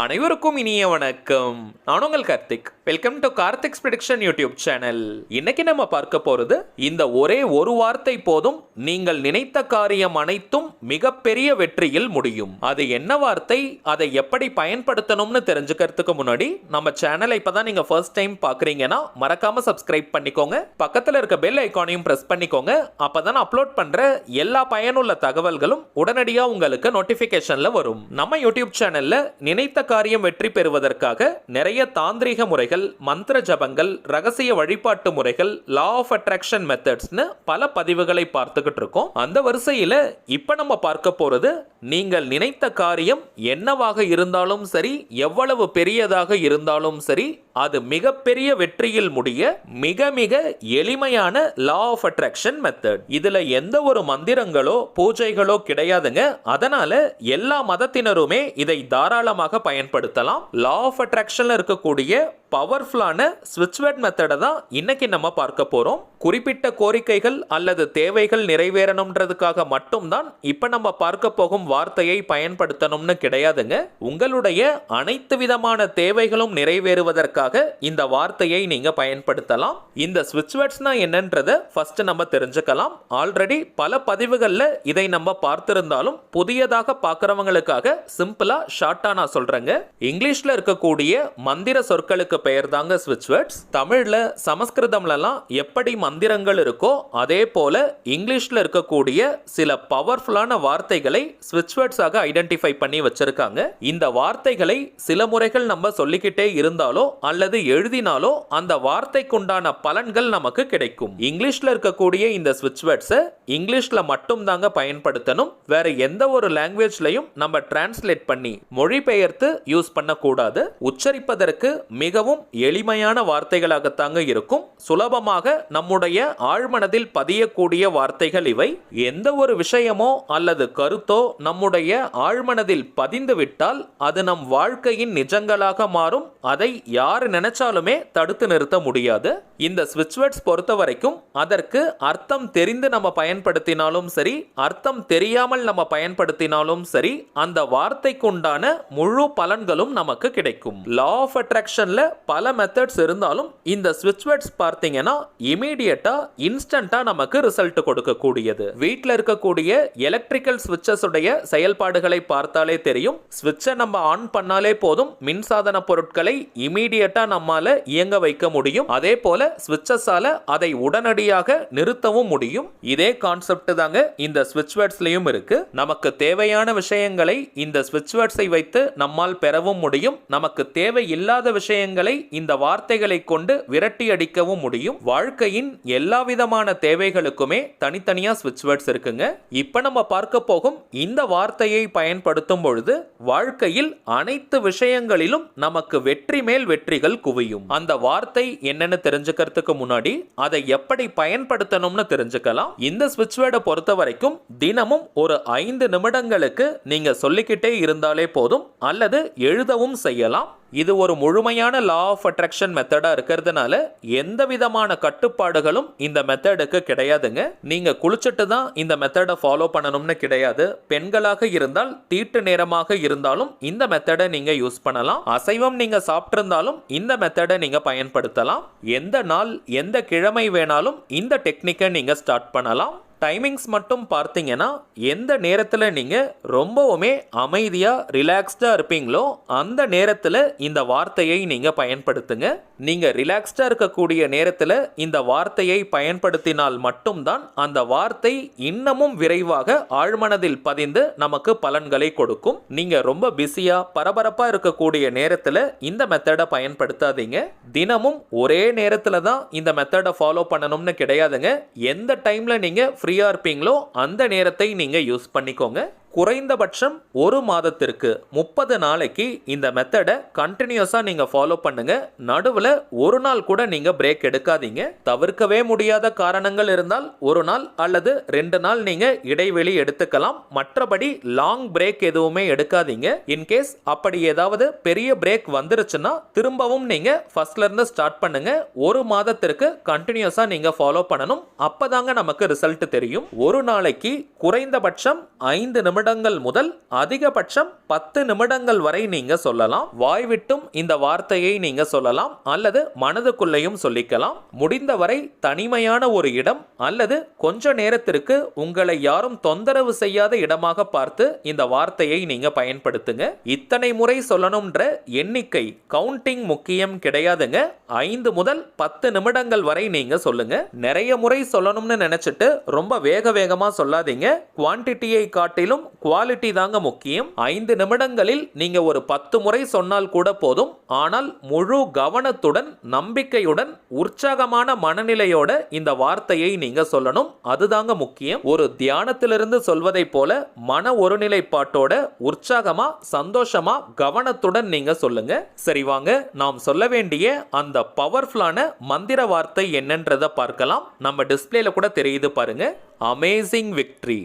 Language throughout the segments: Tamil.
அனைவருக்கும் இனிய வணக்கம். நான் உங்கள் Karthik. Welcome to Karthik's prediction YouTube channel. இன்னைக்கு நம்ம பார்க்க போறது இந்த ஒரே ஒரு வார்த்தை போதும் நீங்கள் நினைத்த காரியம் அனைத்தும் மிகப்பெரிய வெற்றியில் முடியும். அது என்ன வார்த்தை, அதை எப்படி பயன்படுத்தணும்னு தெரிஞ்சுக்கிறதுக்கு முன்னாடி நம்ம சேனலை இப்பதான் நீங்க ஃபர்ஸ்ட் டைம் பாக்குறீங்கன்னா மறக்காம சப்ஸ்கிரைப் பண்ணிக்கோங்க. பக்கத்துல இருக்க பெல் ஐகானையும் பிரஸ் பண்ணிக்கோங்க. அப்பதான் அப்லோட் பண்ற எல்லா பயனுள்ள தகவல்களும் உடனடியா உங்களுக்கு நோட்டிபிகேஷன்ல வரும். நம்ம யூடியூப் சேனல்ல நினைத்த காரியம் வெற்றி பெறுவதற்காக நிறைய தாந்திரிக முறைகள், மந்திர ஜபங்கள், ரகசிய வழிபாட்டு முறைகள், லா ஆஃப் அட்ராக்ஷன் மெத்தட்ஸ்னு பல பதிவுகளை பார்த்துக்கிட்டு இருக்கோம். அந்த வரிசையில இப்ப நம்ம பார்க்க போறது, நீங்கள் நினைத்த காரியம் என்னவாக இருந்தாலும் சரி, எவ்வளவு பெரியதாக இருந்தாலும் சரி, அது மிகப்பெரிய வெற்றியில் முடிய மிக மிக எளிமையான லா ஆஃப் அட்ராக்ஷன் மெத்தட். இதுல எந்த ஒரு மந்திரங்களோ பூஜைகளோ கிடையாதுங்க. அதனால எல்லா மதத்தினருமே இதை தாராளமாக பயன்படுத்தலாம். லா ஆஃப் அட்ராக்ஷன்ல இருக்கக்கூடிய பவர்ஃபுல்லான ஸ்விட்ச்வேர்ட் மெத்தடை தான் இன்னைக்கு நம்ம பார்க்க போறோம். குறிப்பிட்ட கோரிக்கைகள் அல்லது தேவைகள் நிறைவேறணும்ன்றதுக்காக மட்டும்தான் இப்ப நம்ம பார்க்க போகும் வார்த்தையை பயன்படுத்தணும்னு கிடையாதுங்க. உங்களுடைய அனைத்து விதமான தேவைகளும் நிறைவேறுவதற்காக இந்த வார்த்தையை நீங்க பயன்படுத்தலாம். இந்த ஸ்விட்ச்வேர்ட்ஸ்னா என்னன்றதை ஃபர்ஸ்ட் நம்ம தெரிஞ்சுக்கலாம். ஆல்ரெடி பல பதிவுகள்ல இதை நம்ம பார்த்திருந்தாலும் புதியதாக பார்க்கறவங்களுக்காக சிம்பிளா ஷார்ட்டா நான் சொல்றேங்க. இங்கிலீஷ்ல இருக்கக்கூடிய மந்திர சொற்களுக்கு பெயர் தாங்க ஸ்விட்ச் வேர்ட்ஸ். தமிழ்ல சமஸ்கிருதம்லாம் எப்படி மந்திரங்கள் இருக்கோ அதே போல இங்கிலீஷ்ல இருக்கக்கூடிய சில பவர்ஃபுல்லான வார்த்தைகளை ஸ்விட்ச் வேர்ட்ஸாக ஐடென்டிஃபை பண்ணி வச்சிருக்காங்க. இந்த வார்த்தைகளை சில முறைகள் நம்ம சொல்லிக்கிட்டே இருந்தாலோ அல்லது எழுதினாலோ அந்த வார்த்தைக்குண்டான பலன்கள் நமக்கு கிடைக்கும். இங்கிலீஷ்ல இருக்கக்கூடிய இந்த ஸ்விட்ச் வேர்ட்ஸை இங்கிலீஷ்ல மட்டும் தாங்க பயன்படுத்தணும். வேற எந்த ஒரு லாங்குவேஜ்லயும் நம்ம டிரான்ஸ்லேட் பண்ணி மொழிபெயர்த்து யூஸ் பண்ணக்கூடாது. உச்சரிப்பதற்கு மிகவும் எளிமையான வார்த்தைகளாகத்தாங்க இருக்கும். சுலபமாக நம்முடைய ஆழ்மனதில் பதியக்கூடிய வார்த்தைகள் இவை. எந்த ஒரு விஷயமோ அல்லது கருத்தோ நம்முடைய ஆழ்மனதில் பதிந்து விட்டால் அது நம் வாழ்க்கையின் நிஜங்களாக மாறும். அதை யார் நினைச்சாலுமே தடுத்து நிறுத்த முடியாது. இந்த ஸ்விட்ச் வேர்ட்ஸ் பொறுத்த வரைக்கும் அதற்கு அர்த்தம் தெரிந்து நம்ம பயன்படுத்தினாலும் சரி, அர்த்தம் தெரியாமல் நம்ம பயன்படுத்தினாலும் சரி, அந்த வார்த்தைக்குண்டான முழு பலன்களும் நமக்கு கிடைக்கும். லா ஆஃப் அட்ராக்ஷன்ல பல மெத்தட்ஸ் இருந்தாலும் இந்த ஸ்விட்ச் வேர்ட்ஸ் பார்த்தீங்கன்னா இமீடியட்டா இன்ஸ்டன்ட்டா நமக்கு ரிசல்ட் கொடுக்கக்கூடியது. வீட்டில் இருக்கக்கூடிய எலக்ட்ரிக்கல் ஸ்விட்சஸ் உடைய செயல்பாடுகளை பார்த்தாலே தெரியும். ஸ்விட்சை நம்ம ஆன் பண்ணாலே போதும் மின்சாதன பொருட்களை இமீடியட்டா நம்மால இயங்க வைக்க முடியும். அதே போல ஸ்விட்சஸால அதை உடனடியாக நிறுத்தவும் முடியும். இதே கான்செப்ட் தாங்க இந்த ஸ்விட்ச் வேர்ட்ஸ்லயும் இருக்கு. நமக்கு தேவையான விஷயங்களை இந்த ஸ்விட்ச் வேர்ட்ஸை வைத்து நம்மால் பெறவும் முடியும். நமக்கு தேவையில்லாத விஷயங்களை இந்த வார்த்தைகளை கொண்டு விரட்டி அடிக்கவும் முடியும். வாழ்க்கையின் எல்லா விதமான தேவைகளுக்குமே தனித்தனியா ஸ்விட்ச் வேர்ட்ஸ் இருக்குங்க. இப்ப நம்ம பார்க்க போகும் இந்த வார்த்தையை பயன்படுத்தும் பொழுது வாழ்க்கையில் அனைத்து விஷயங்களிலும் நமக்கு வெற்றி மேல் வெற்றிகள் குவியும். அந்த வார்த்தை என்னன்னு தெரிஞ்சுக்கிறதுக்கு முன்னாடி அதை எப்படி பயன்படுத்தணும்னு தெரிஞ்சுக்கலாம். இந்த ஸ்விட்ச் வேர்டை பொறுத்த வரைக்கும் தினமும் ஒரு 5 நிமிடங்களுக்கு நீங்க சொல்லிக்கிட்டே இருந்தாலே போதும், அல்லது எழுதவும் செய்யலாம். இது ஒரு முழுமையான லா ஆஃப் அட்ராக்ஷன் மெத்தடா இருக்கிறதுனால எந்த விதமான கட்டுப்பாடுகளும் இந்த மெத்தடுக்கு கிடையாதுங்க. நீங்க குளிச்சுட்டு தான் இந்த மெத்தடை ஃபாலோ பண்ணணும்னு கிடையாது. பெண்களாக இருந்தால் தீட்டு நேரமாக இருந்தாலும் இந்த மெத்தடை நீங்க யூஸ் பண்ணலாம். அசைவம் நீங்க சாப்பிட்டிருந்தாலும் இந்த மெத்தடை நீங்க பயன்படுத்தலாம். எந்த நாள் எந்த கிழமை வேணாலும் இந்த டெக்னிக்கை நீங்க ஸ்டார்ட் பண்ணலாம். டைமிங்ஸ் மட்டும் பார்த்தீங்கன்னா எந்த நேரத்தில் நீங்கள் ரொம்பவுமே அமைதியாக ரிலாக்ஸ்டாக இருப்பீங்களோ அந்த நேரத்தில் இந்த வார்த்தையை நீங்கள் பயன்படுத்துங்க. நீங்கள் ரிலாக்ஸ்டாக இருக்கக்கூடிய நேரத்தில் இந்த வார்த்தையை பயன்படுத்தினால் மட்டும்தான் அந்த வார்த்தை இன்னமும் விரைவாக ஆழ்மனதில் பதிந்து நமக்கு பலன்களை கொடுக்கும். நீங்கள் ரொம்ப பிஸியாக பரபரப்பாக இருக்கக்கூடிய நேரத்தில் இந்த மெத்தடை பயன்படுத்தாதீங்க. தினமும் ஒரே நேரத்தில் தான் இந்த மெத்தடை ஃபாலோ பண்ணணும்னு கிடையாதுங்க. எந்த டைமில் நீங்கள் ஃப்ரீயா இருப்பீங்களோ அந்த நேரத்தை நீங்க யூஸ் பண்ணிக்கோங்க. குறைந்தபட்சம் ஒரு மாதத்திற்கு 30 நாளைக்கு இந்த மெத்தடை கண்டினியூஸா நீங்க ஃபாலோ பண்ணுங்க. நடுவில் ஒரு நாள் கூட நீங்க பிரேக் எடுக்காதீங்க. தவிர்க்கவே முடியாத காரணங்கள் இருந்தால் ஒரு நாள் அல்லது 2 நாள் நீங்க இடைவெளி எடுத்துக்கலாம். மற்றபடி லாங் பிரேக் எதுவுமே எடுக்காதீங்க. இன்கேஸ் அப்படி ஏதாவது பெரிய பிரேக் வந்துருச்சுன்னா திரும்பவும் நீங்க ஃபர்ஸ்ட்ல இருந்து ஸ்டார்ட் பண்ணுங்க. ஒரு மாதத்திற்கு கண்டினியூஸா நீங்க ஃபாலோ பண்ணணும். அப்பதாங்க நமக்கு ரிசல்ட் தெரியும். ஒரு நாளைக்கு குறைந்தபட்சம் 5 நிமிடம் நிமிடங்கள் முதல் அதிகபட்சம் 10 நிமிடங்கள் வரை நீங்க சொல்லலாம். வாய்விட்டும் இந்த வார்த்தையை நீங்க சொல்லலாம் அல்லது மனதுக்குள்ளேயும் சொல்லிக்கலாம். முடிந்தவரை தனிமையான ஒரு இடம் அல்லது கொஞ்ச நேரத்திற்கு உங்களை யாரும் தொந்தரவு செய்யாத இடமாக பார்த்து இந்த வார்த்தையை நீங்க பயன்படுத்துங்க. இத்தனை முறை சொல்லணும்ன்ற எண்ணிக்கை கவுண்டிங் முக்கியம் கிடையாதுங்க. 5 முதல் 10 நிமிடங்கள் வரை நீங்க சொல்லுங்க. நிறைய முறை சொல்லணும்னு நினைச்சிட்டு ரொம்ப வேகமா சொல்லாதீங்க. குவான்டிட்டியை காட்டிலும் குவாலிட்டி தாங்க முக்கியம். 5 நிமிடங்களில் நீங்க ஒரு 10 முறை சொன்னால் கூட போதும். ஆனால் முழு கவனத்துடன், நம்பிக்கையுடன், உற்சாகமான மனநிலையோட இந்த வார்த்தையை நீங்க சொல்லணும். அதுதாங்க முக்கியம். ஒரு தியானத்திலிருந்து சொல்வதை போல மன ஒருநிலைப்பாட்டோட உற்சாகமா, சந்தோஷமா, கவனத்துடன் நீங்க சொல்லுங்க. சரி, வாங்க நாம் சொல்ல வேண்டிய அந்த பவர்ஃபுல்லான மந்திர வார்த்தை என்னன்றதை பார்க்கலாம். நம்ம டிஸ்பிளேல கூட தெரியுது பாருங்க. Amazing victory,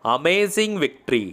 amazing victory,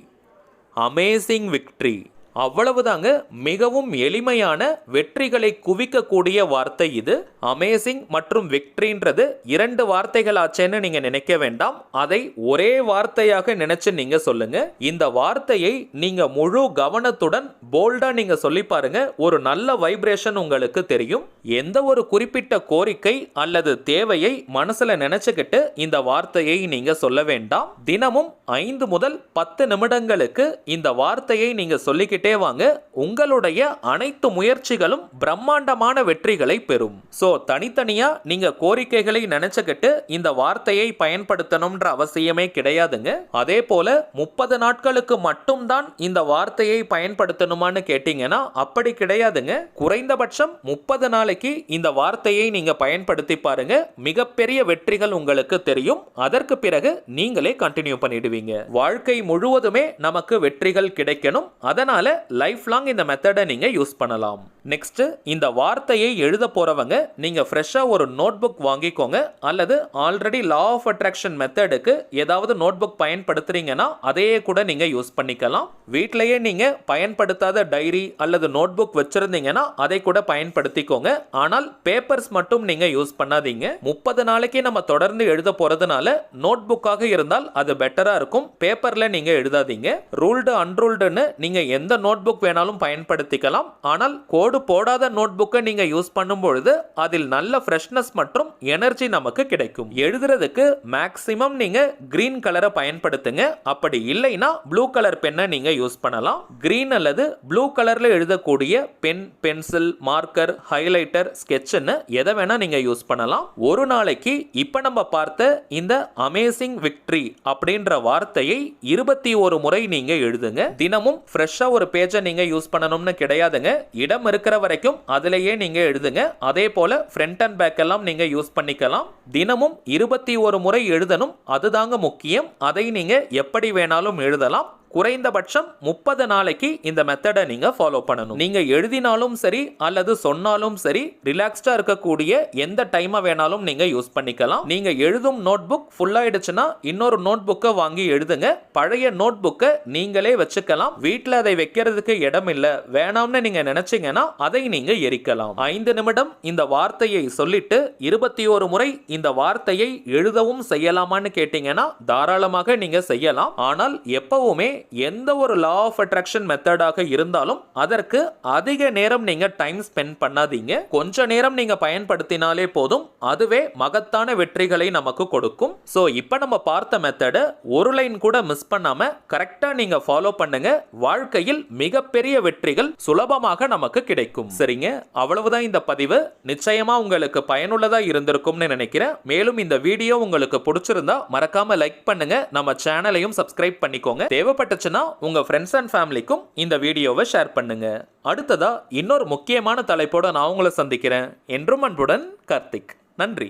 amazing victory. அவ்வளவுதாங்க. மிகவும் எளிமையான வெற்றிகளை குவிக்கக்கூடிய வார்த்தை இது. அமேசிங் மற்றும் விக்டரின்றது 2 வார்த்தைகள் ஆச்சேன்னு நீங்க நினைக்க வேண்டாம். அதை ஒரே வார்த்தையாக நினைச்சு நீங்க சொல்லுங்க. இந்த வார்த்தையை நீங்க முழு கவனத்துடன் போல்டா நீங்க சொல்லி பாருங்க. ஒரு நல்ல வைப்ரேஷன் உங்களுக்கு தெரியும். எந்த ஒரு குறிப்பிட்ட கோரிக்கை அல்லது தேவையை மனசுல நினைச்சுக்கிட்டு இந்த வார்த்தையை நீங்க சொல்ல வேண்டாம். தினமும் 5 முதல் 10 நிமிடங்களுக்கு இந்த வார்த்தையை நீங்க சொல்லிக்கிட்டு வாங்க. உங்களுடைய அனைத்து முயற்சிகளும் பிரம்மாண்டமான வெற்றிகளை பெறும். சோ தனித்தனியா நீங்க கோரிக்கைகளை நினைச்சுக்கிட்டு இந்த வார்த்தையை பயன்படுத்தணும்ன்ற அவசியமே கிடையாதுங்க. அதே போல 30 நாட்களுக்கு மட்டும்தான் இந்த வார்த்தையை பயன்படுத்தணுமான்னு கேட்டீங்கன்னா அப்படி கிடையாதுங்க. குறைந்தபட்சம் 30 நாளைக்கு இந்த வார்த்தையை நீங்க பயன்படுத்தி பாருங்க. மிகப்பெரிய வெற்றிகள் உங்களுக்கு தெரியும். அதற்கு பிறகு நீங்களே கண்டினியூ பண்ணிடுவீங்க. வாழ்க்கை முழுவதுமே நமக்கு வெற்றிகள் கிடைக்கணும். அதனால லைஃப் லாங் இந்த மெத்தடை நீங்க யூஸ் பண்ணலாம். நெக்ஸ்ட், இந்த வார்த்தையை எழுத போறவங்க நீங்க ஃப்ரெஷ்ஷா ஒரு நோட் புக் வாங்கிக்கோங்க. அல்லது ஆல்ரெடி லா ஆஃப் அட்ராக்ஷன் மெத்தடுக்கு ஏதாவது நோட் புக் பயன்படுத்துறீங்கன்னா அதையே கூட நீங்க யூஸ் பண்ணிக்கலாம். வீட்டிலேயே நீங்க பயன்படுத்தாத டைரி அல்லது நோட் புக் வச்சிருந்தீங்கன்னா அதை கூட பயன்படுத்திக்கோங்க. ஆனால் பேப்பர்ஸ் மட்டும் நீங்க யூஸ் பண்ணாதீங்க. 30 நாளைக்கு நம்ம தொடர்ந்து எழுத போறதுனால நோட் புக்காக இருந்தால் அது பெட்டரா இருக்கும். பேப்பர்ல நீங்க எழுதாதீங்க. ரூல்டு அன்ரூல்டுன்னு நீங்க எந்த நோட் புக் வேணாலும் பயன்படுத்திக்கலாம். ஆனால் கோடு போடாத நோட் புக்கை நீங்க யூஸ் பண்ணும்பொழுது அதில் நல்ல ஃப்ரெஷ்னஸ் மற்றும் எனர்ஜி நமக்கு கிடைக்கும். எழுதுறதுக்கு மேக்ஸிமம் நீங்க கிரீன் கலரை பயன்படுத்துங்க. அப்படி இல்லைனா ப்ளூ கலர் பென்னை நீங்க யூஸ் பண்ணலாம். கிரீன் அல்லது ப்ளூ கலர்ல எழுதக்கூடிய பென், பென்சில், மார்க்கர், ஹைலைட்டர், ஸ்கெட்ச்னு எதை வேணா நீங்க யூஸ் பண்ணலாம். ஒரு நாளைக்கு இப்ப நம்ம பார்த்த இந்த அமேசிங் விக்டரி அப்படின்ற வார்த்தையை 21 முறை நீங்க எழுதுங்க. தினமும் ஃப்ரெஷ்ஷா ஒரு பேஜை நீங்க யூஸ் பண்ணணும்னு கிடையாதுங்க. இடம் இருக்கிற வரைக்கும் அதிலேயே நீங்க எழுதுங்க. அதே போல ஃப்ரண்ட் அண்ட் பேக் எல்லாம் நீங்க யூஸ் பண்ணிக்கலாம். தினமும் 21 முறை எழுதணும். அதுதாங்க முக்கியம். அதை நீங்க எப்படி வேணாலும் எழுதலாம். குறைந்தபட்சம் 30 நாளைக்கு இந்த மெத்தடை நீங்க ஃபாலோ பண்ணணும். நீங்க எழுதினாலும் சரி அல்லது சொன்னாலும் சரி, ரிலாக்ஸ்டா இருக்கக்கூடிய எந்த டைமை வேணாலும் நீங்க யூஸ் பண்ணிக்கலாம். நீங்க எழுதும் நோட் புக் ஃபுல் ஆயிடுச்சுன்னா இன்னொரு நோட் புக்கை வாங்கி எழுதுங்க. பழைய நோட் புக்கை நீங்களே வச்சுக்கலாம். வீட்டில் அதை வைக்கிறதுக்கு இடம் இல்லை, வேணாம்னு நீங்க நினைச்சீங்கன்னா அதை நீங்க எரிக்கலாம். 5 நிமிடம் இந்த வார்த்தையை சொல்லிட்டு 21 முறை இந்த வார்த்தையை எழுதவும் செய்யலாமான்னு கேட்டீங்கன்னா தாராளமாக நீங்க செய்யலாம். ஆனால் எப்பவுமே எந்த ஒரு லா ஆஃப் அட்ராக்ஷன் மெத்தடாக இருந்தாலும் அதற்கு அதிக நேரம் நீங்க டைம் ஸ்பெண்ட் பண்ணாதீங்க. கொஞ்ச நேரம் நீங்க பயன்படுத்தினாலே போதும். அதுவே மகத்தான வெற்றிகளை நமக்கு கொடுக்கும். சோ இப்போ நம்ம பார்த்த மெத்தட ஒரு லைன் கூட மிஸ் பண்ணாம கரெக்டா நீங்க ஃபாலோ பண்ணுங்க. வாழ்க்கையில் மிகப்பெரிய வெற்றிகள் சுலபமாக நமக்கு கிடைக்கும். சரிங்க, அவ்வளவுதான் இந்த பதிவு. நிச்சயமா உங்களுக்கு பயனுள்ளதா இருந்திருக்கும்னு நினைக்கிறேன். மேலும் இந்த வீடியோ உங்களுக்கு பிடிச்சிருந்தா மறக்காம லைக் பண்ணுங்க. நம்ம சேனலையும் சப்ஸ்கிரைப் பண்ணிக்கோங்க. தேவைப்பட்டுச்சுன்னா உங்க ஃப்ரெண்ட்ஸ் அண்ட் ஃபேமிலிக்கும் இந்த வீடியோவை ஷேர் பண்ணுங்க. அடுத்ததா இன்னொரு முக்கியமான தலைப்போட நான் உங்களை சந்திக்கிறேன். என்றும் அன்புடன் கார்த்திக். நன்றி.